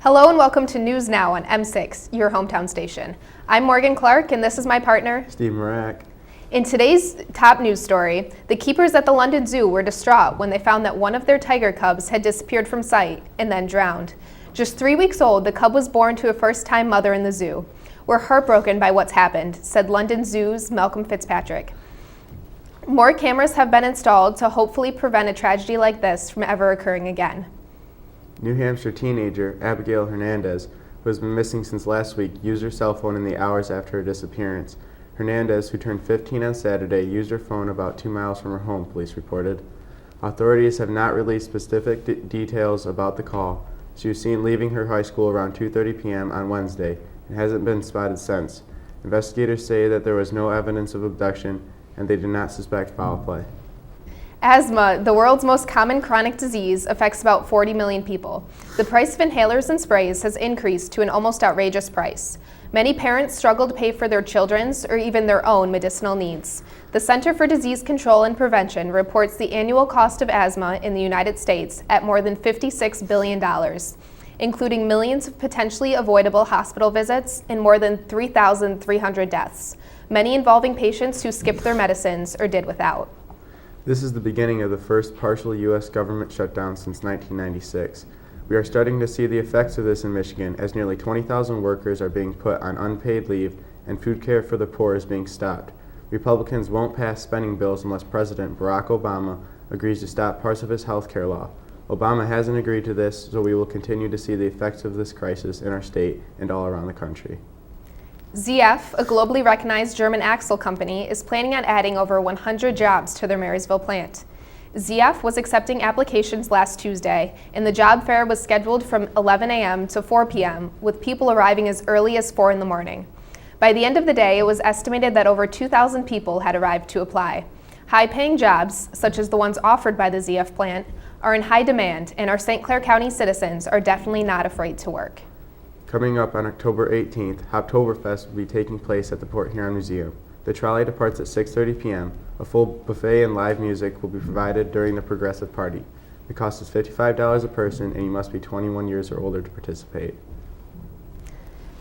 Hello and welcome to News Now on M6, your hometown station. I'm Morgan Clark and this is my partner, Steve Marak. In today's top news story, the keepers at the London Zoo were distraught when they found that one of their tiger cubs had disappeared from sight and then drowned. Just 3 weeks old, the cub was born to a first-time mother in the zoo. We're heartbroken by what's happened, said London Zoo's Malcolm Fitzpatrick. More cameras have been installed to hopefully prevent a tragedy like this from ever occurring again. New Hampshire teenager Abigail Hernandez, who has been missing since last week, used her cell phone in the hours after her disappearance. Hernandez, who turned 15 on Saturday, used her phone about 2 miles from her home, police reported. Authorities have not released specific details about the call. She was seen leaving her high school around 2:30 p.m. on Wednesday and hasn't been spotted since. Investigators say that there was no evidence of abduction and they do not suspect foul play. Asthma, the world's most common chronic disease, affects about 40 million people. The price of inhalers and sprays has increased to an almost outrageous price. Many parents struggle to pay for their children's or even their own medicinal needs. The Center for Disease Control and Prevention reports the annual cost of asthma in the United States at more than $56 billion, including millions of potentially avoidable hospital visits and more than 3,300 deaths, many involving patients who skipped their medicines or did without. This is the beginning of the first partial U.S. government shutdown since 1996. We are starting to see the effects of this in Michigan as nearly 20,000 workers are being put on unpaid leave and food care for the poor is being stopped. Republicans won't pass spending bills unless President Barack Obama agrees to stop parts of his health care law. Obama hasn't agreed to this, so we will continue to see the effects of this crisis in our state and all around the country. ZF, a globally recognized German axle company, is planning on adding over 100 jobs to their Marysville plant. ZF was accepting applications last Tuesday, and the job fair was scheduled from 11 a.m. to 4 p.m., with people arriving as early as 4 in the morning. By the end of the day, it was estimated that over 2,000 people had arrived to apply. High-paying jobs, such as the ones offered by the ZF plant, are in high demand, and our St. Clair County citizens are definitely not afraid to work. Coming up on October 18th, Hoptoberfest will be taking place at the Port Huron Museum. The trolley departs at 6:30 p.m. A full buffet and live music will be provided during the progressive party. The cost is $55 a person, and you must be 21 years or older to participate.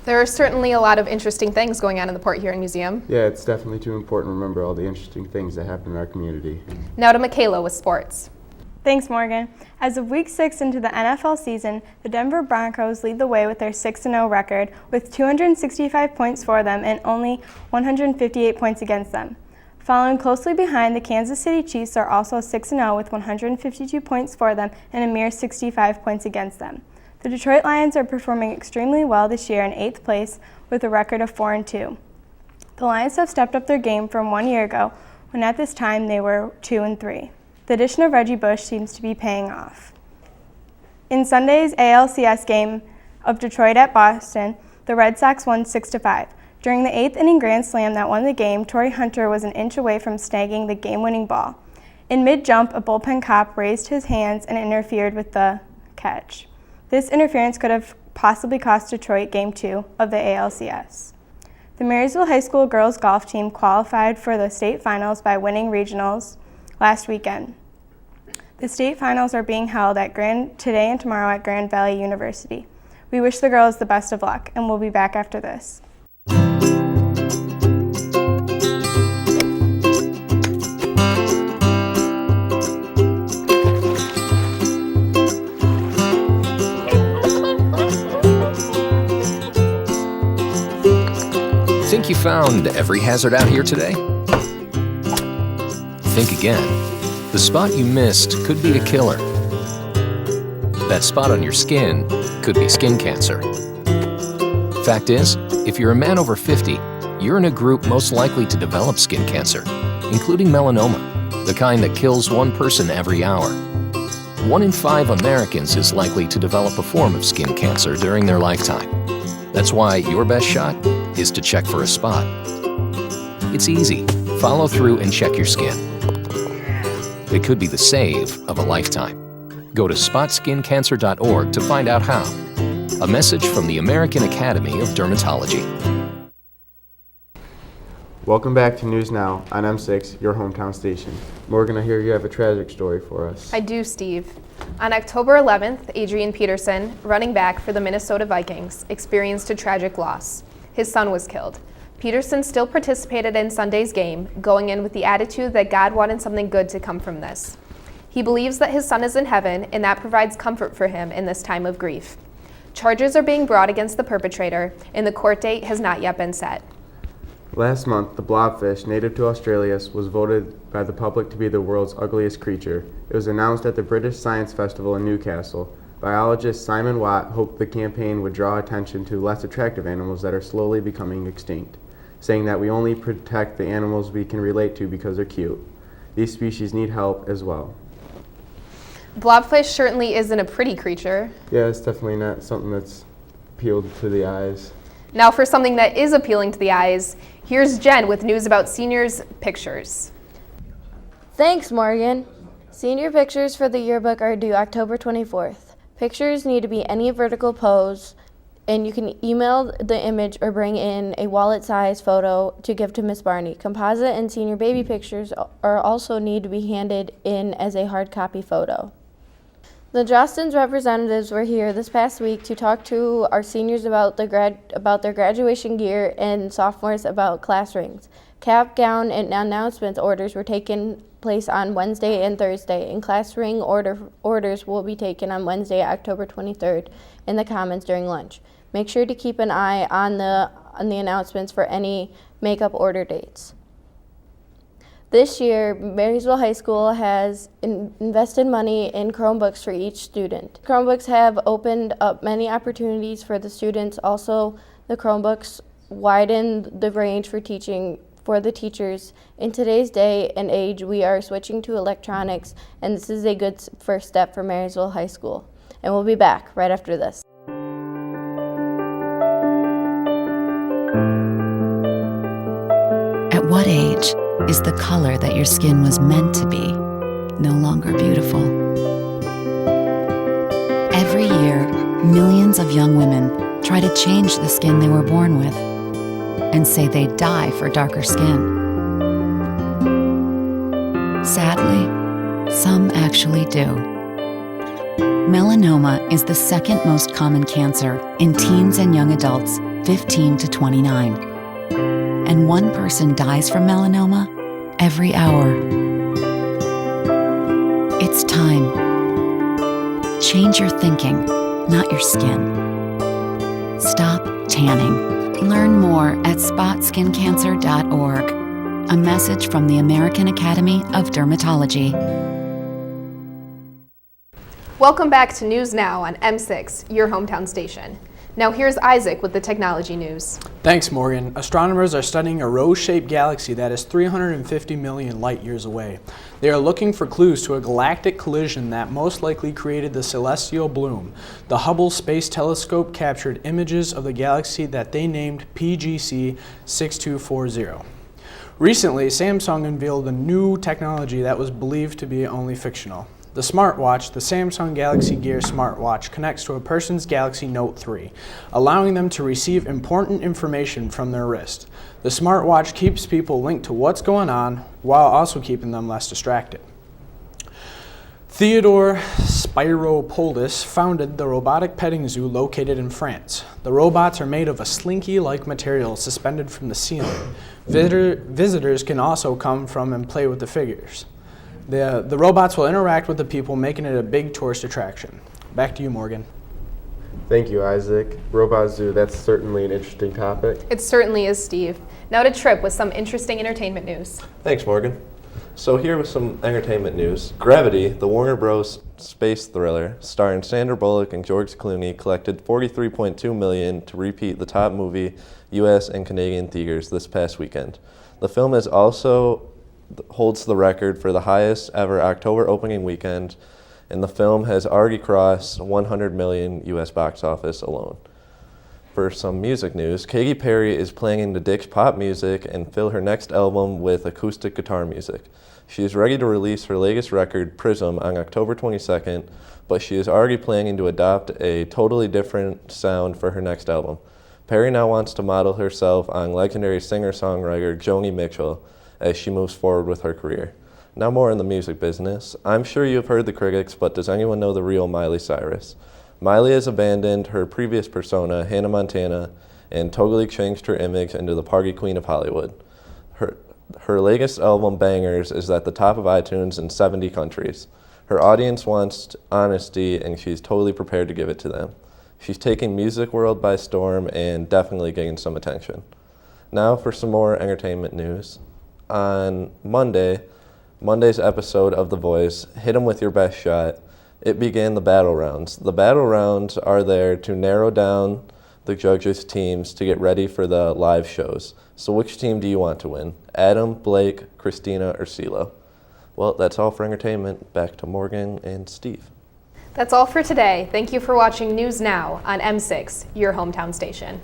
There are certainly a lot of interesting things going on in the Port Huron Museum. Yeah, it's definitely too important to remember all the interesting things that happen in our community. Now to Michaela with sports. Thanks, Morgan. As of Week 6 into the NFL season, the Denver Broncos lead the way with their 6-0 record, with 265 points for them and only 158 points against them. Following closely behind, the Kansas City Chiefs are also 6-0 with 152 points for them and a mere 65 points against them. The Detroit Lions are performing extremely well this year in 8th place with a record of 4-2. The Lions have stepped up their game from 1 year ago, when at this time they were 2-3. The addition of Reggie Bush seems to be paying off. In Sunday's ALCS game of Detroit at Boston, the Red Sox won 6-5. During the 8th inning grand slam that won the game, Torrey Hunter was an inch away from snagging the game-winning ball. In mid-jump, a bullpen cop raised his hands and interfered with the catch. This interference could have possibly cost Detroit Game 2 of the ALCS. The Marysville High School girls golf team qualified for the state finals by winning regionals last weekend. The state finals are being held today and tomorrow at Grand Valley University. We wish the girls the best of luck, and we'll be back after this. Think you found every hazard out here today? Think again. The spot you missed could be a killer. That spot on your skin could be skin cancer. Fact is, if you're a man over 50, you're in a group most likely to develop skin cancer, including melanoma, the kind that kills one person every hour. 1 in 5 Americans is likely to develop a form of skin cancer during their lifetime. That's why your best shot is to check for a spot. It's easy. Follow through and check your skin. It could be the save of a lifetime. Go to spotskincancer.org to find out how. A message from the American Academy of Dermatology. Welcome back to News Now on M6, your hometown station. Morgan, I hear you have a tragic story for us. I do, Steve. On October 11th, Adrian Peterson, running back for the Minnesota Vikings, experienced a tragic loss. His son was killed. Peterson still participated in Sunday's game, going in with the attitude that God wanted something good to come from this. He believes that his son is in heaven, and that provides comfort for him in this time of grief. Charges are being brought against the perpetrator, and the court date has not yet been set. Last month, the blobfish, native to Australia, was voted by the public to be the world's ugliest creature. It was announced at the British Science Festival in Newcastle. Biologist Simon Watt hoped the campaign would draw attention to less attractive animals that are slowly becoming extinct, saying that we only protect the animals we can relate to because they're cute. These species need help as well. Blobfish certainly isn't a pretty creature. Yeah, it's definitely not something that's appealed to the eyes. Now for something that is appealing to the eyes, here's Jen with news about seniors' pictures. Thanks, Morgan. Senior pictures for the yearbook are due October 24th. Pictures need to be any vertical pose, and you can email the image or bring in a wallet-sized photo to give to Miss Barney. Composite and senior baby pictures are also need to be handed in as a hard copy photo. The Jostens representatives were here this past week to talk to our seniors about their graduation gear and sophomores about class rings. Cap, gown, and announcements orders were taken place on Wednesday and Thursday, and class ring orders will be taken on Wednesday, October 23rd, in the Commons during lunch. Make sure to keep an eye on the announcements for any makeup order dates. This year, Marysville High School has invested money in Chromebooks for each student. Chromebooks have opened up many opportunities for the students. Also, the Chromebooks widen the range for teaching for the teachers. In today's day and age, we are switching to electronics, and this is a good first step for Marysville High School. And we'll be back right after this. At what age is the color that your skin was meant to be no longer beautiful? Every year, millions of young women try to change the skin they were born with and say they'd die for darker skin. Sadly, some actually do. Melanoma is the second most common cancer in teens and young adults 15 to 29. And one person dies from melanoma every hour. It's time. Change your thinking, not your skin. Stop tanning. Learn more at spotskincancer.org. A message from the American Academy of Dermatology. Welcome back to News Now on M6, your hometown station. Now here's Isaac with the technology news. Thanks, Morgan. Astronomers are studying a rose-shaped galaxy that is 350 million light years away. They are looking for clues to a galactic collision that most likely created the celestial bloom. The Hubble Space Telescope captured images of the galaxy that they named PGC 6240. Recently, Samsung unveiled a new technology that was believed to be only fictional. The smartwatch, the Samsung Galaxy Gear smartwatch, connects to a person's Galaxy Note 3, allowing them to receive important information from their wrist. The smartwatch keeps people linked to what's going on while also keeping them less distracted. Theodore Spyropoulos founded the robotic petting zoo located in France. The robots are made of a slinky-like material suspended from the ceiling. Visitors can also come from and play with the figures. The robots will interact with the people, making it a big tourist attraction. Back to you, Morgan. Thank you, Isaac. Robot Zoo, that's certainly an interesting topic. It certainly is, Steve. Now to Trip with some interesting entertainment news. Thanks, Morgan. So here with some entertainment news. Gravity, the Warner Bros. Space thriller, starring Sandra Bullock and George Clooney, collected $43.2 million to repeat the top movie U.S. and Canadian theaters this past weekend. The film is also holds the record for the highest ever October opening weekend, and the film has already crossed 100 million U.S. box office alone. For some music news, Katy Perry is planning to ditch pop music and fill her next album with acoustic guitar music. She is ready to release her latest record, Prism, on October 22nd, but she is already planning to adopt a totally different sound for her next album. Perry now wants to model herself on legendary singer-songwriter Joni Mitchell as she moves forward with her career. Now more in the music business. I'm sure you've heard the critics, but does anyone know the real Miley Cyrus? Miley has abandoned her previous persona, Hannah Montana, and totally changed her image into the party queen of Hollywood. Her latest album, Bangers, is at the top of iTunes in 70 countries. Her audience wants honesty, and she's totally prepared to give it to them. She's taking music world by storm and definitely getting some attention. Now for some more entertainment news. On Monday's episode of The Voice, Hit 'Em With Your Best Shot, it began the battle rounds. The battle rounds are there to narrow down the judges' teams to get ready for the live shows. So which team do you want to win? Adam, Blake, Christina, or CeeLo? Well, that's all for entertainment. Back to Morgan and Steve. That's all for today. Thank you for watching News Now on M6, your hometown station.